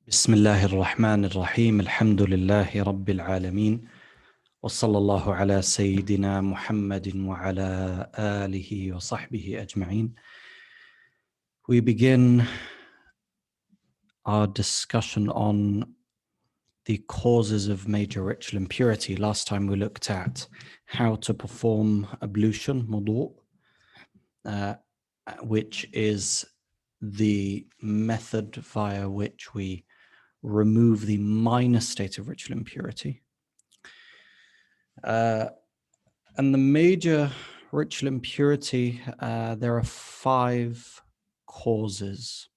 بسم الله الرحمن الرحيم الحمد لله رب العالمين وصلى الله على سيدنا محمد وعلى آله وصحبه أجمعين. We begin our discussion on the causes of major ritual impurity. Last time we looked at how to perform ablution, wudu, which is the method via which we remove the minor state of ritual impurity. And the major ritual impurity, there are 5 causes.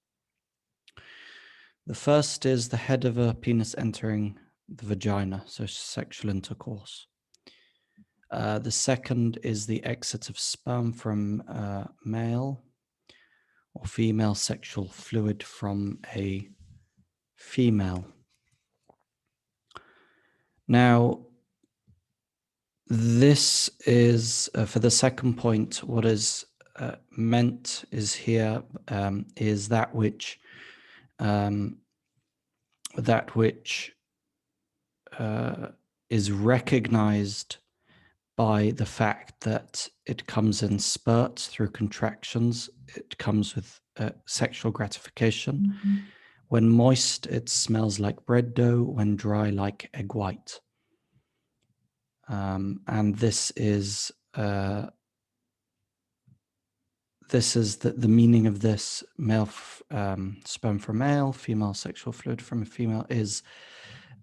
The first is the head of a penis entering the vagina, so sexual intercourse. The second is the exit of sperm from male or female sexual fluid from a female. Now, this is, for the second point, what is meant is here is that which is recognized by the fact that it comes in spurts through contractions. It comes with sexual gratification. Mm-hmm. When moist, it smells like bread dough. When dry, like egg white. And this is the meaning of this. Male sperm from male, female sexual fluid from a female is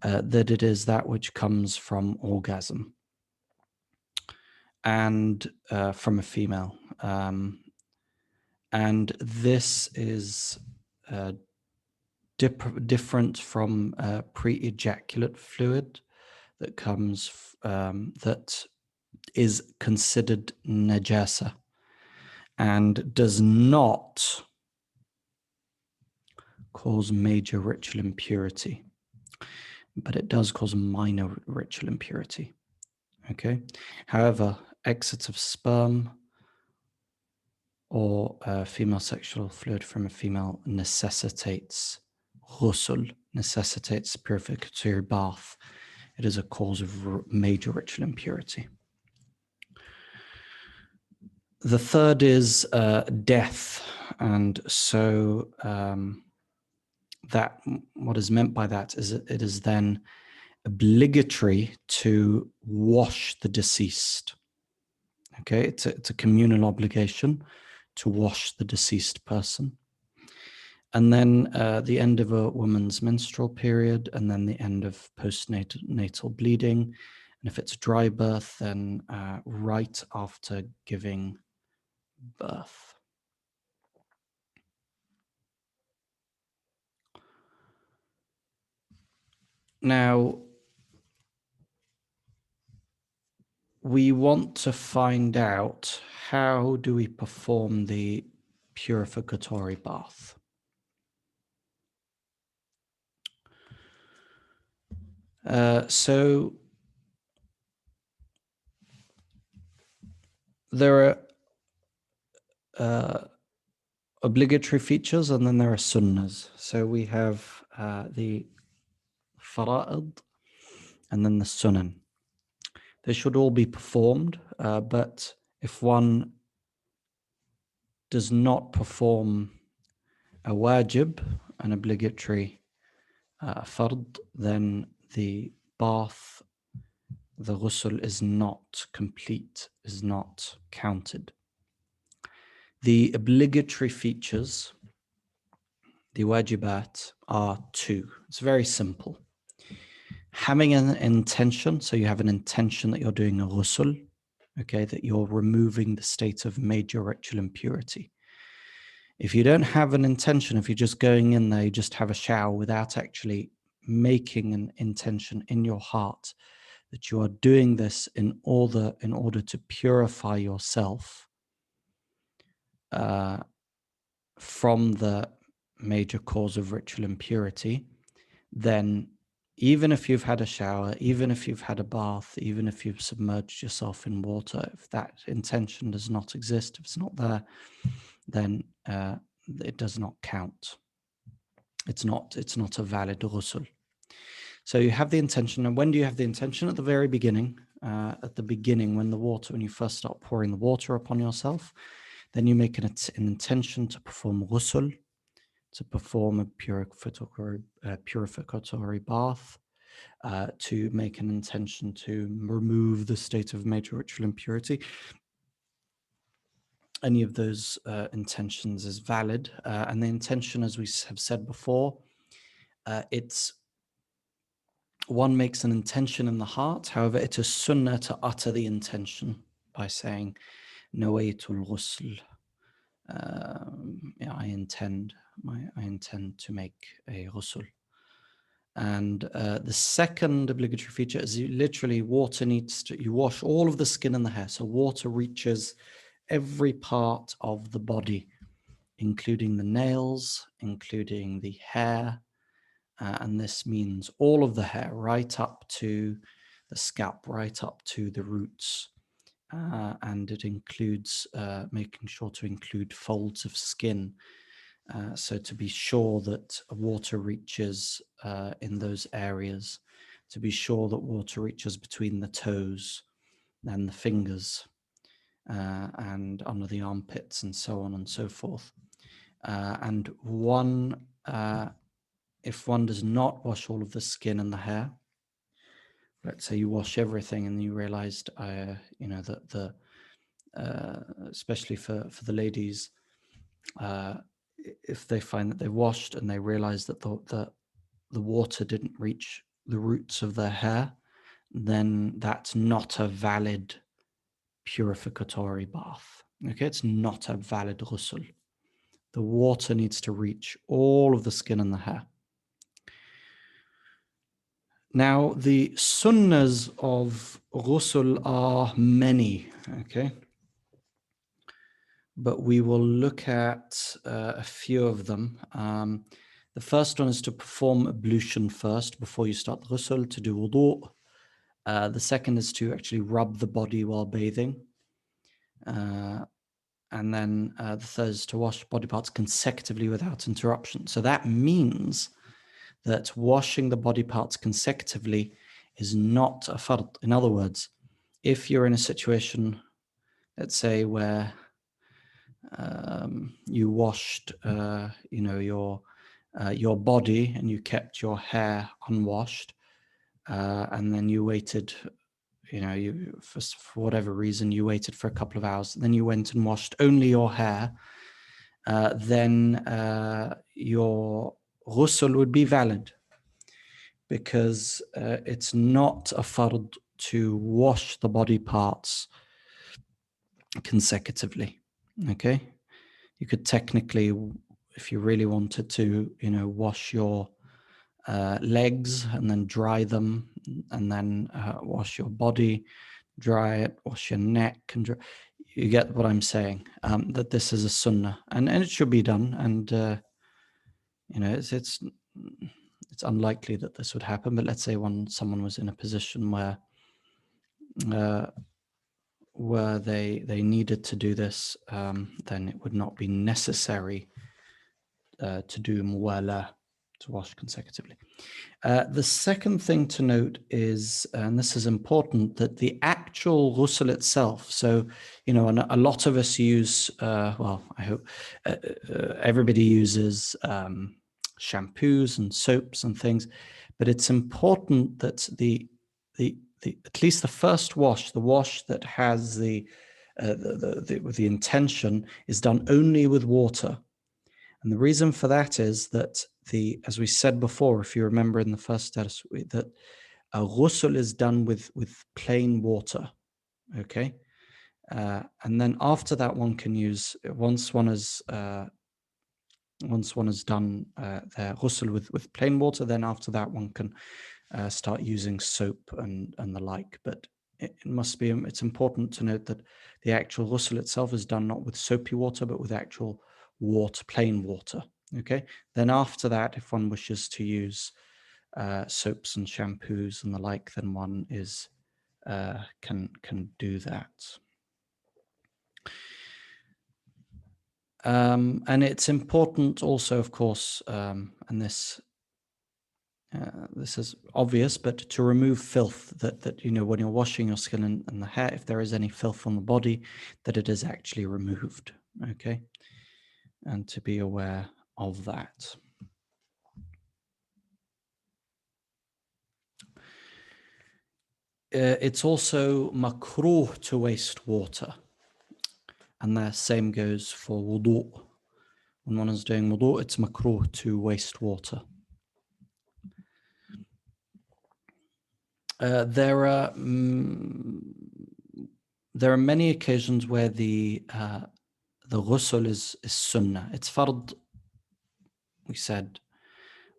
that it is that which comes from orgasm and from a female. And this is different from pre-ejaculate fluid that comes that is considered najasa and does not cause major ritual impurity, but it does cause minor ritual impurity. Okay. However, exit of sperm or female sexual fluid from a female necessitates ghusl, necessitates purificatory bath. It is a cause of major ritual impurity. The third is death, and so that what is meant by that is it is then obligatory to wash the deceased. Okay, it's a communal obligation to wash the deceased person. And then the end of a woman's menstrual period, and then the end of postnatal bleeding. And if it's dry birth, then right after giving birth. Now, we want to find out, how do we perform the purificatory bath? So there are obligatory features, and then there are sunnahs. So we have the fara'id and then the sunan. They should all be performed, but if one does not perform a wajib, an obligatory fard, then the bath, the ghusl, is not complete, is not counted. The obligatory features, the wajibat, are 2. It's very simple. Having an intention, so you have an intention that you're doing a ghusl, okay, that you're removing the state of major ritual impurity. If you don't have an intention, if you're just going in there, you just have a shower without actually making an intention in your heart that you are doing this in order to purify yourself from the major cause of ritual impurity, then even if you've had a shower, even if you've had a bath, even if you've submerged yourself in water, if that intention does not exist, if it's not there, then it does not count. It's not a valid ghusl. So you have the intention, and when do you have the intention? At the very beginning. At the beginning, when you first start pouring the water upon yourself, then you make an intention to perform ghusl, to perform a purificatory bath, to make an intention to remove the state of major ritual impurity. Any of those intentions is valid, and the intention, as we have said before, it's one makes an intention in the heart. However, it is sunnah to utter the intention by saying nawaytul ghusl. I intend to make a ghusl. And the second obligatory feature is literally water you wash all of the skin and the hair. So water reaches every part of the body, including the nails, including the hair. And this means all of the hair, right up to the scalp, right up to the roots. And it includes making sure to include folds of skin. So to be sure that water reaches in those areas, to be sure that water reaches between the toes and the fingers and under the armpits and so on and so forth. And if one does not wash all of the skin and the hair, let's say you wash everything and you realized, that especially for the ladies, if they find that they washed and they realize that the water didn't reach the roots of their hair, then that's not a valid purificatory bath. Okay, it's not a valid ghusl. The water needs to reach all of the skin and the hair. Now, the sunnahs of ghusl are many, okay? But we will look at a few of them. The first one is to perform ablution first before you start the ghusl, to do wudu. The second is to actually rub the body while bathing. And then the third is to wash body parts consecutively without interruption. So that means that washing the body parts consecutively is not a fard. In other words, if you're in a situation, let's say, where you washed, your body and you kept your hair unwashed, and then you waited, for whatever reason, you waited for a couple of hours, then you went and washed only your hair, then your ghusl would be valid, because it's not a fard to wash the body parts consecutively. Okay, you could technically, if you really wanted to, wash your legs and then dry them, and then wash your body, dry it, wash your neck, and you get what I'm saying. That this is a sunnah, and it should be done. And it's unlikely that this would happen. But let's say someone was in a position where they needed to do this, then it would not be necessary to do muwala, to wash consecutively. The second thing to note is, and this is important, that the actual ghusl itself, so, and a lot of us use, I hope everybody uses shampoos and soaps and things, but it's important that the at least the first wash, the wash that has the intention, is done only with water. And the reason for that is that as we said before, if you remember in the first status, that a ghusl is done with plain water, okay? And then after that, one can use, once one has done their ghusl with plain water, then after that one can start using soap and the like. But it's important to note that the actual ghusl itself is done not with soapy water, but with actual water, plain water. Okay. Then after that, if one wishes to use soaps and shampoos and the like, then one can do that. And it's important also, of course, and this is obvious, but to remove filth, that when you're washing your skin and the hair, if there is any filth on the body, that it is actually removed. Okay, and to be aware of that. It's also makruh to waste water, and the same goes for wudu. When one is doing wudu, it's makruh to waste water. There are many occasions where the ghusl is sunnah. It's fard, we said,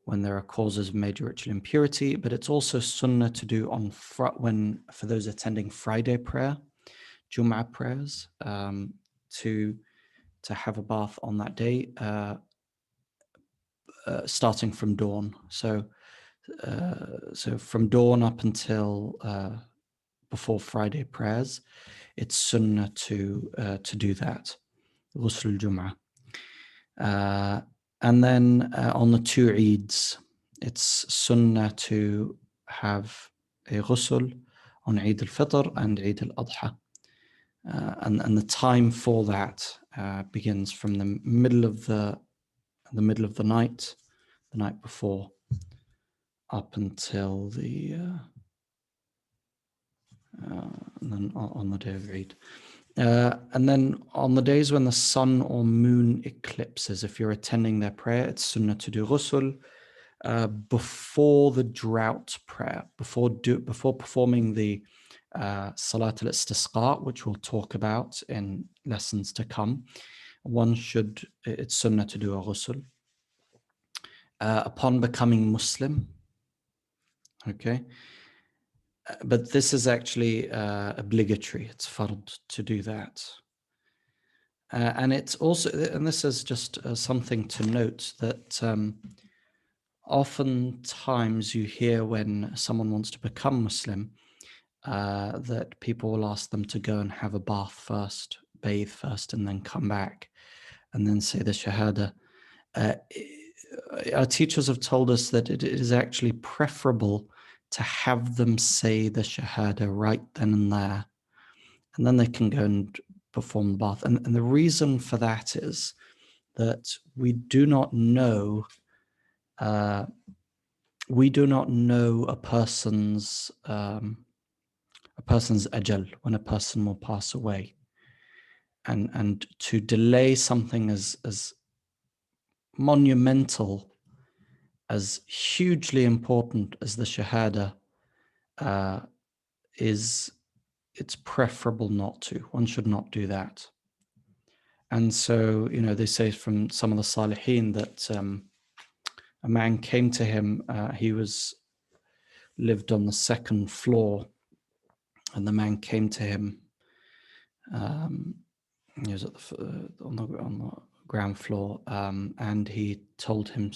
when there are causes of major ritual impurity, but it's also sunnah to do for those attending Friday prayer, Jum'ah prayers, to have a bath on that day, starting from dawn. So from dawn up until before Friday prayers, it's sunnah to do that, Ghusl al-Jum'ah. And then on the two Eids, it's sunnah to have a ghusl on Eid al-Fitr and Eid al-Adha. And the time for that begins from the middle of the night, the night before, up until and then on the day of Eid. And then on the days when the sun or moon eclipses, if you're attending their prayer, it's sunnah to do ghusl before the drought prayer, before performing the Salat al-Istisqa, which we'll talk about in lessons to come. It's sunnah to do a ghusl. Upon becoming Muslim, okay? But this is actually obligatory. It's fard to do that. And it's also, and this is just something to note, that oftentimes you hear when someone wants to become Muslim, that people will ask them to go and have a bath first, bathe first, and then come back and then say the Shahada. Our teachers have told us that it is actually preferable to have them say the Shahada right then and there, and then they can go and perform the bath. And the reason for that is that we do not know a person's ajal, when a person will pass away, and to delay something as monumental, as hugely important as the Shahada, it's preferable not to. One should not do that. And so, they say from some of the Salihin that a man came to him, he lived on the second floor, and the man came to him, he was on the ground floor, and he told him,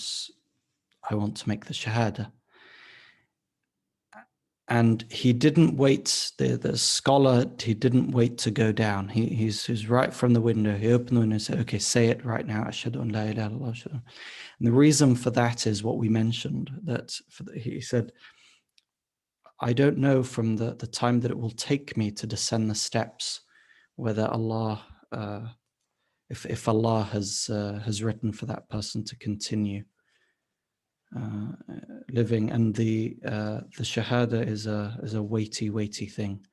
I want to make the Shahada. And he didn't wait, the scholar, he didn't wait to go down. He's right from the window. He opened the window and said, okay, say it right now. Ashhadu an la ilaha illallah. And the reason for that is what we mentioned, that he said, I don't know from the time that it will take me to descend the steps, whether Allah, if Allah has written for that person to continue living. And the Shahada is a weighty thing.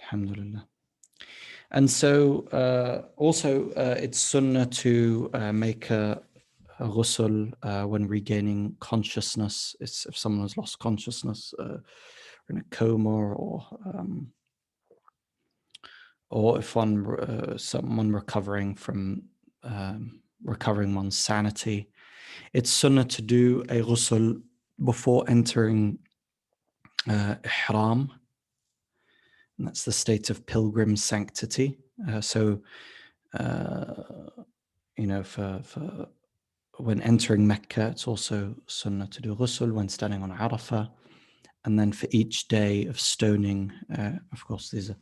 Alhamdulillah. And so also it's sunnah to make a ghusl when regaining consciousness. It's if someone has lost consciousness, in a coma, or if someone recovering from recovering one's sanity. It's sunnah to do a ghusl before entering ihram. And that's the state of pilgrim sanctity. For when entering Mecca, it's also sunnah to do ghusl when standing on Arafah. And then for each day of stoning, of course, these are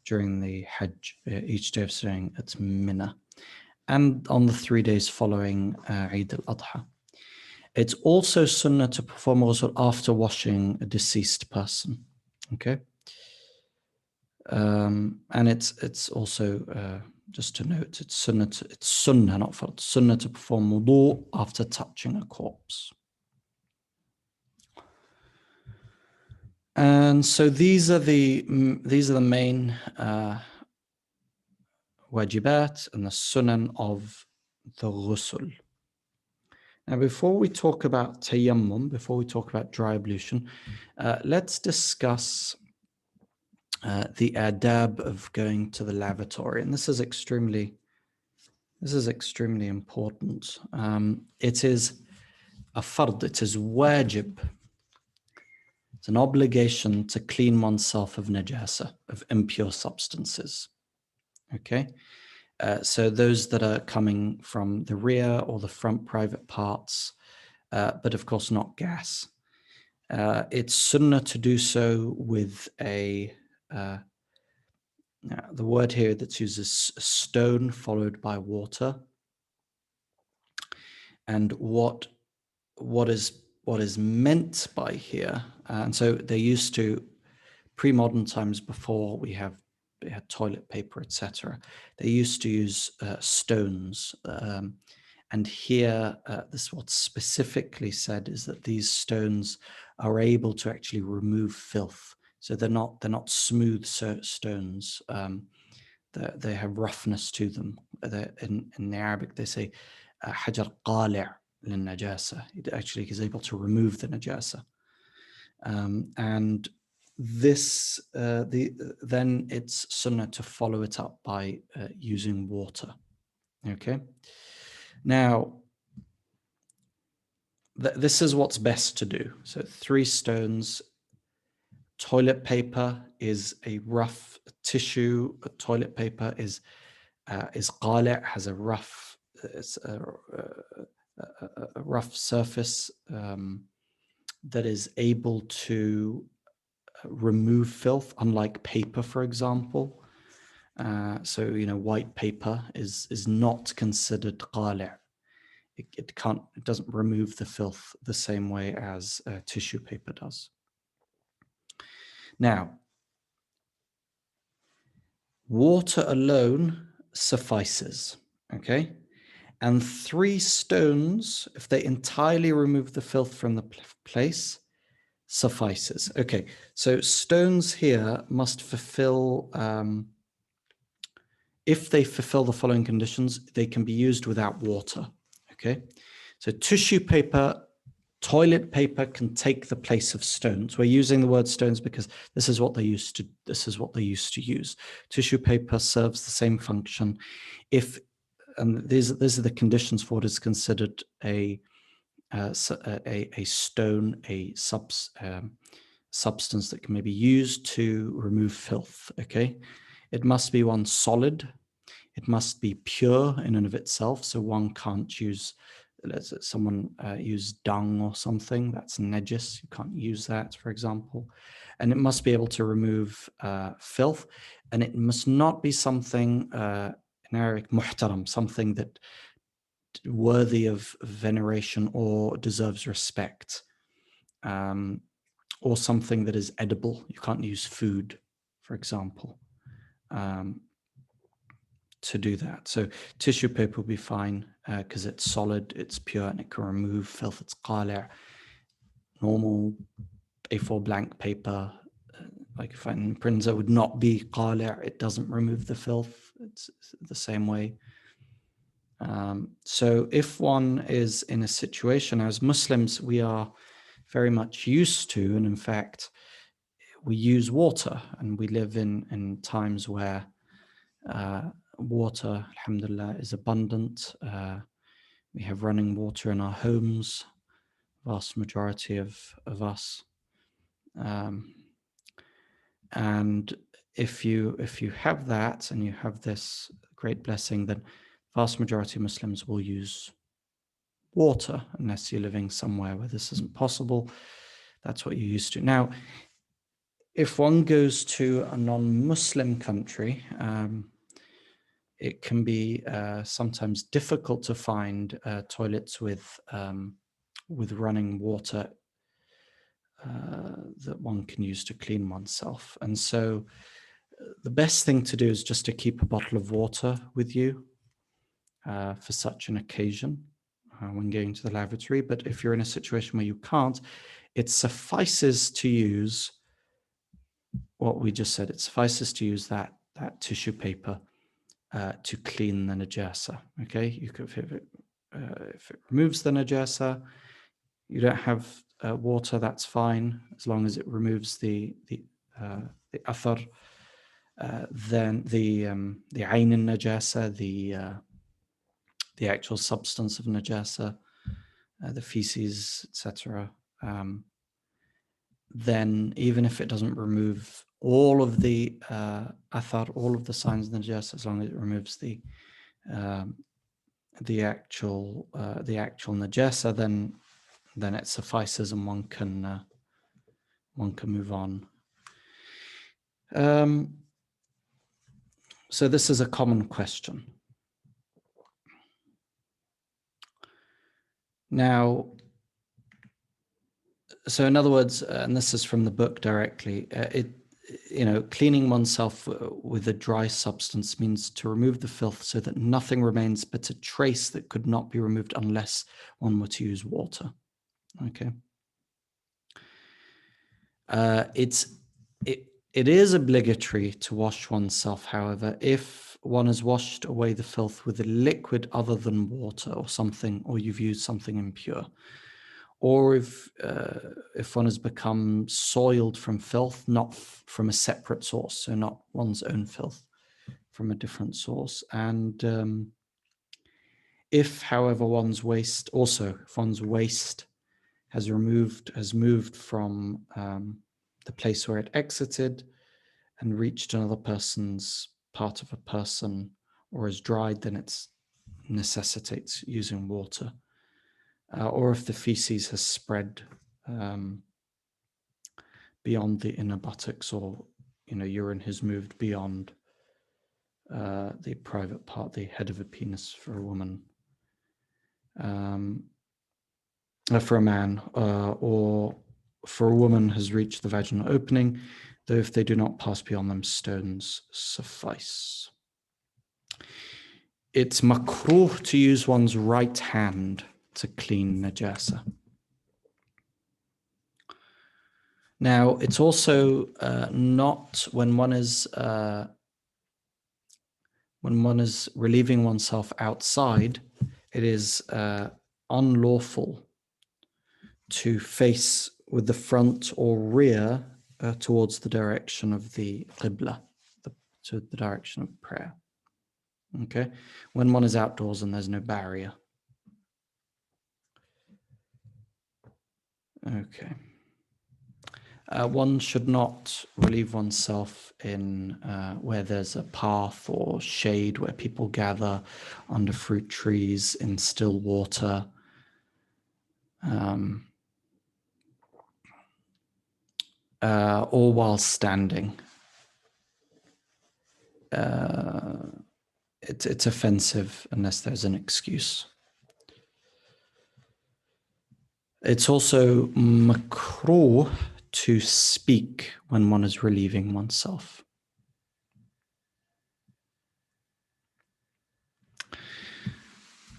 during the Hajj, each day of staying at Mina, and on the 3 days following Eid al-Adha. It's also sunnah to perform ghusl after washing a deceased person. Okay, and it's also just to note, it's sunnah, not fard, sunnah to perform wudu after touching a corpse. And so these are the main wajibat and the sunan of the ghusl. Now, before we talk about tayammum, before we talk about dry ablution, let's discuss the adab of going to the lavatory. And this is extremely important. It is a fard, it is wajib. It's an obligation to clean oneself of najasa, of impure substances. Okay? So those that are coming from the rear or the front private parts, but of course not gas. It's sunnah to do so with the word here that's used is stone followed by water. And what is meant by here, and so they used to, pre-modern times before we had toilet paper, etc., they used to use stones. And here, this what's specifically said is that these stones are able to actually remove filth. So they're not smooth stones. They have roughness to them. In the Arabic, they say hajar qali' lin najasa. It actually is able to remove the najasa. And this then it's sunnah to follow it up by using water. Okay. Now, this is what's best to do. So 3 stones. Toilet paper is a rough tissue. Toilet paper is qali', has a rough, a rough surface that is able to remove filth, unlike paper, for example. So white paper is not considered qali'. It doesn't remove the filth the same way as tissue paper does. Now, water alone suffices, okay? And 3 stones, if they entirely remove the filth from the place, suffices. Okay, so stones here must fulfill, if they fulfill the following conditions, they can be used without water, okay? So tissue paper, toilet paper can take the place of stones. We're using the word stones because this is what they used to use. Tissue paper serves the same function. And these are the conditions for what is considered a stone, substance that can maybe used to remove filth. Okay, it must be one solid. It must be pure in and of itself. So one can't use, someone use dung or something that's najis. You can't use that, for example. And it must be able to remove filth, and it must not be something in Arabic muhtaram, something that worthy of veneration or deserves respect, or something that is edible. You can't use food, for example, to do that. So tissue paper will be fine because it's solid, it's pure, and it can remove filth. It's qali'. Normal A4 blank paper, like if in printer, would not be qali'. It doesn't remove the filth. It's the same way. So if one is in a situation, as Muslims, we are very much used to, and in fact, we use water, and we live in times where water, alhamdulillah, is abundant. We have running water in our homes, vast majority of us. And if you have that and you have this great blessing, then vast majority of Muslims will use water, unless you're living somewhere where this isn't possible. That's what you're used to. Now, If one goes to a non-Muslim country, it can be sometimes difficult to find toilets with running water that one can use to clean oneself. And so the best thing to do is just to keep a bottle of water with you for such an occasion when going to the lavatory. But if you're in a situation where you can't, it suffices to use what we just said. It suffices to use that tissue paper to clean the najasa. Okay, you could, if it removes the najasa, you don't have water, that's fine, as long as it removes the athar. Then the ayn najasa, the actual substance of najasa, the feces, etc. Then even if it doesn't remove all of the athar, all of the signs of najasa, as long as it removes the actual najasa, then it suffices and one can move on. So this is a common question. Now, so in other words, and this is from the book directly, cleaning oneself with a dry substance means to remove the filth so that nothing remains but a trace that could not be removed unless one were to use water. Okay. It is obligatory to wash oneself, however, if one has washed away the filth with a liquid other than water or something, or you've used something impure. Or if one has become soiled from filth, not from a separate source, so not one's own filth, from a different source. And if, however, one's waste has moved from the place where it exited and reached another person's part of a person, or is dried, then it necessitates using water. Or if the feces has spread beyond the inner buttocks, or urine has moved beyond the private part, the head of a penis for a woman, for a man, or for a woman has reached the vaginal opening, though if they do not pass beyond them, stones suffice. It's makruh to use one's right hand to clean najasa. Now, it's also not when one is relieving oneself outside, it is unlawful to face with the front or rear towards the direction of the qibla, to the direction of prayer. Okay, when one is outdoors and there's no barrier. Okay. One should not relieve oneself in where there's a path or shade, where people gather under fruit trees, in still water, or while standing. It's offensive unless there's an excuse. It's also makruh to speak when one is relieving oneself.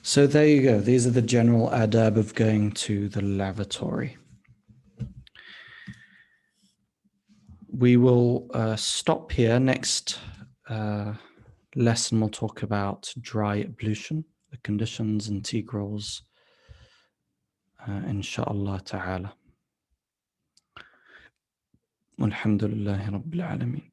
So there you go. These are the general adab of going to the lavatory. We will stop here. Next lesson we'll talk about dry ablution, the conditions, integrals, inshallah ta'ala. Walhamdulillahi Rabbil Alameen.